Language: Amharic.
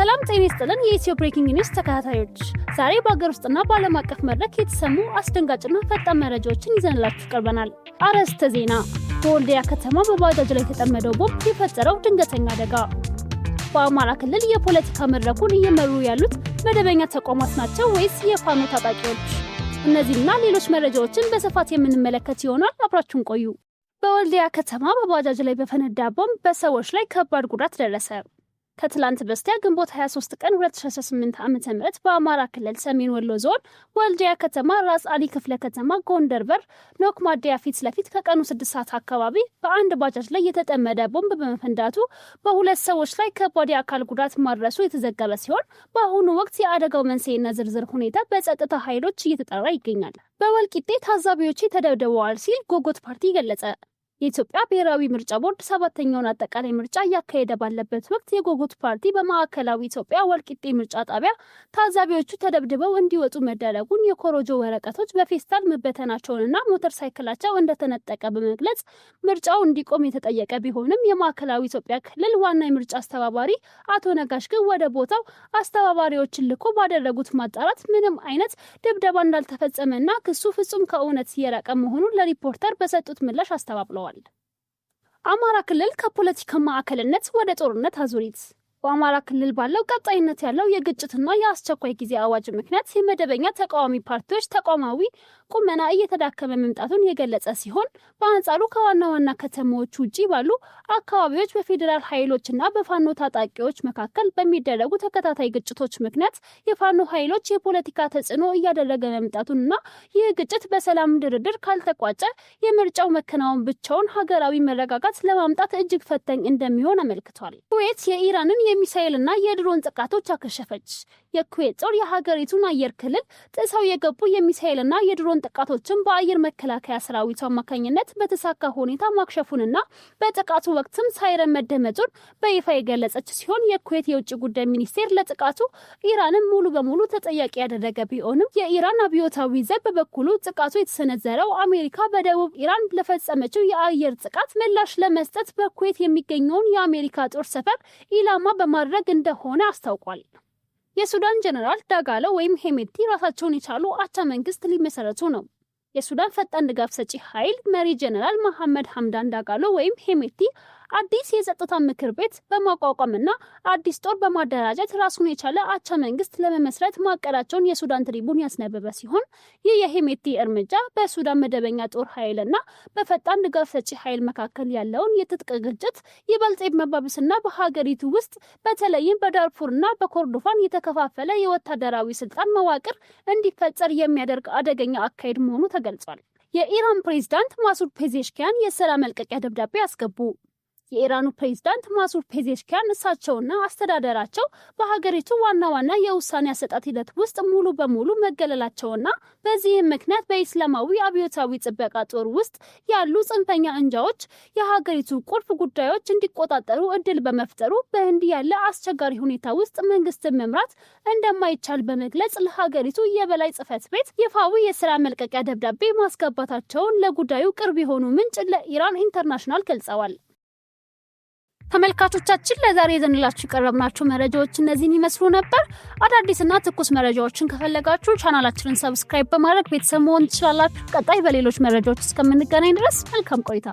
ሰላም ጤና ይስጥልን የኢትዮ ብሬኪንግ ኒውስ ተከታታዮች፣ ዛሬ በአገር ውስጥና በዓለም አቀፍ መድረክ የተሰሙ አስደንጋጭና ፈጣን መረጃዎችን ይዘንላችሁ ቀርበናል። አርዕስተ ዜና። በወልዲያ ከተማ በባጃጅ ላይ የተጠመደው ቦምብ የፈጠረው ድንገተኛ አደጋ። በአማራ ክልል የፖለቲካ መድረኩን እየመሩ ያሉት መደበኛ ተቋማት ናቸው ወይስ የፋኖ ታጣቂዎች? እነዚህና ሌሎች መረጃዎችን በስፋት የምንመለከት ይሆናል። አብራችሁን ቆዩ። በወልዲያ ከተማ በባጃጅ ላይ በፈነዳ ቦምብ በሰዎች ላይ ከባድ ጉዳት ደረሰ። ከትላንት በስቲያ ግንቦት 23 ቀን 2018 ዓ.ም በአማራ ክልል ሰሜን ወሎ ዞን ወልዲያ ከተማ ራስ አሊ ክፍለ ከተማ ጎንደር በር ኖክ ማደያ ፊት ለፊት ከቀኑ 6 ሰዓት አካባቢ በአንድ ባጃጅ ላይ የተጠመደ ቦምብ በመፈንዳቱ በሁለት ሰዎች ላይ ከባድ የአካል ጉዳት ማድረሱ የተዘገበ ሲሆን በአሁኑ ወቅት የአደጋው መንስኤና ዝርዝር ሁኔታ በጸጥታ ኃይሎች እየተጣራ ይገኛል። በወልቂጤ ታዛቢዎች ተደብድበዋል ሲል ጎጎት ፓርቲ ገለጸ። የኢትዮጵያ ብሔራዊ ምርጫ ቦርድ 7ኛውን አጠቃላይ ምርጫ እያካሄደ ባለበት ወቅት የጎጎት ፓርቲ በማዕከላዊ ኢትዮጵያ ወልቂጤ ምርጫ ጣቢያ ታዛቢዎቹ ተደብድበው እንዲወጡ መደረጉን፣ የኮሮጆ ወረቀቶች በፌስታል መበተናቸውንና ሞተር ሳይክላቸው እንደተነጠቀ በመግለጽ ምርጫው እንዲቆም የተጠየቀ ቢሆንም የማዕከላዊ ኢትዮጵያ ክልል ዋና የምርጫ አስተባባሪ አቶ ነጋሽ ግን ወደ ቦታው አስተባባሪዎችን ልኮ ባደረጉት ማጣራት ምንም አይነት ድብደባ እንዳልተፈጸመና ክሱ ፍጹም ከእውነት የራቀ መሆኑን ለሪፖርተር በሰጡት ምላሽ አስተባብለዋል። አማራ ክልል ከፖለቲካ ማዕከልነት ወደ ጦርነት አዙሪት። በአማራ ክልል ባለው ቀጣይነት ያለው የግጭትና የአስቸኳይ ጊዜ አዋጅ ምክንያት የመደበኛ ተቃዋሚ ፓርቲዎች ተቋማዊ ቁመና እየተዳከመ መምጣቱን የገለጸ ሲሆን በአንጻሩ ከዋና ዋና ከተሞች ውጪ ባሉ አካባቢዎች በፌዴራል ኃይሎችና በፋኖ ታጣቂዎች መካከል በሚደረጉ ተከታታይ ግጭቶች ምክንያት የፋኖ ኃይሎች የፖለቲካ ተጽዕኖ እያደረገ መምጣቱንና ይህ ግጭት በሰላም ድርድር ካልተቋጨ የምርጫው መከናወን ብቻውን ሀገራዊ መረጋጋት ለማምጣት እጅግ ፈታኝ እንደሚሆን አመልክቷል። ኩዌት የኢራንን የሚሳኤልና የድሮን ጥቃቶች አከሸፈች። የኩዌት ጦር የሀገሪቱን አየር ክልል ጥሰው የገቡ የሚሳኤልና የድሮን ጥቃቶችን በአየር መከላከያ ሰራዊቱ አማካኝነት በተሳካ ሁኔታ ማክሸፉንና በጥቃቱ ወቅትም ሳይረን መደመጡን በይፋ የገለጸች ሲሆን የኩዌት የውጭ ጉዳይ ሚኒስቴር ለጥቃቱ ኢራንን ሙሉ በሙሉ ተጠያቂ ያደረገ ቢሆንም የኢራን አብዮታዊ ዘብ በበኩሉ ጥቃቱ የተሰነዘረው አሜሪካ በደቡብ ኢራን ለፈጸመችው የአየር ጥቃት ምላሽ ለመስጠት በኩዌት የሚገኘውን የአሜሪካ ጦር ሰፈር ኢላማ በማድረግ እንደሆነ አስታውቋል። የሱዳን ጀነራል ዳጋሎ ወይም ሄሜቲ ራሳቸውን የቻሉ አቻ መንግስት ሊመሰረቱ ነው። የሱዳን ፈጣን ድጋፍ ሰጪ ኃይል መሪ ጀነራል መሐመድ ሐምዳን ዳጋሎ ወይም ሄሜቲ አዲስ የጸጥታ ምክር ቤት በማቋቋምና አዲስ ጦር በማደራጀት ራሱን የቻለ አቻ መንግስት ለመመስረት ማቀዳቸውን የሱዳን ትሪቡን ያስነበበ ሲሆን ይህ የሄሜቲ እርምጃ በሱዳን መደበኛ ጦር ኃይልና በፈጣን ድጋፍ ሰጪ ኃይል መካከል ያለውን የትጥቅ ግጭት ይበልጥ መባብስና በሀገሪቱ ውስጥ በተለይም በዳርፉርና በኮርዶፋን የተከፋፈለ የወታደራዊ ስልጣን መዋቅር እንዲፈጠር የሚያደርግ አደገኛ አካሄድ መሆኑ ተገልጿል። የኢራን ፕሬዝዳንት ማሱድ ፔዜሽኪያን የስራ መልቀቂያ ደብዳቤ አስገቡ። የኢራኑ ፕሬዝዳንት ማሱድ ፔዜሽኪያን እሳቸውና አስተዳደራቸው በሀገሪቱ ዋና ዋና የውሳኔ አሰጣጥ ሂደት ውስጥ ሙሉ በሙሉ መገለላቸውና በዚህም ምክንያት በኢስላማዊ አብዮታዊ ጥበቃ ጦር ውስጥ ያሉ ጽንፈኛ እንጃዎች የሀገሪቱ ቁልፍ ጉዳዮች እንዲቆጣጠሩ እድል በመፍጠሩ በእንዲህ ያለ አስቸጋሪ ሁኔታ ውስጥ መንግስትን መምራት እንደማይቻል በመግለጽ ለሀገሪቱ የበላይ ጽህፈት ቤት ይፋዊ የስራ መልቀቂያ ደብዳቤ ማስገባታቸውን ለጉዳዩ ቅርብ የሆኑ ምንጭ ለኢራን ኢንተርናሽናል ገልጸዋል። ተመልካቾቻችን ለዛሬ ይዘንላችሁ የቀረብናቸው መረጃዎች እነዚህን ይመስሉ ነበር። አዳዲስና ትኩስ መረጃዎችን ከፈለጋችሁ ቻናላችንን ሰብስክራይብ በማድረግ ቤተሰብ መሆን ትችላላችሁ። ቀጣይ በሌሎች መረጃዎች እስከምንገናኝ ድረስ መልካም ቆይታ።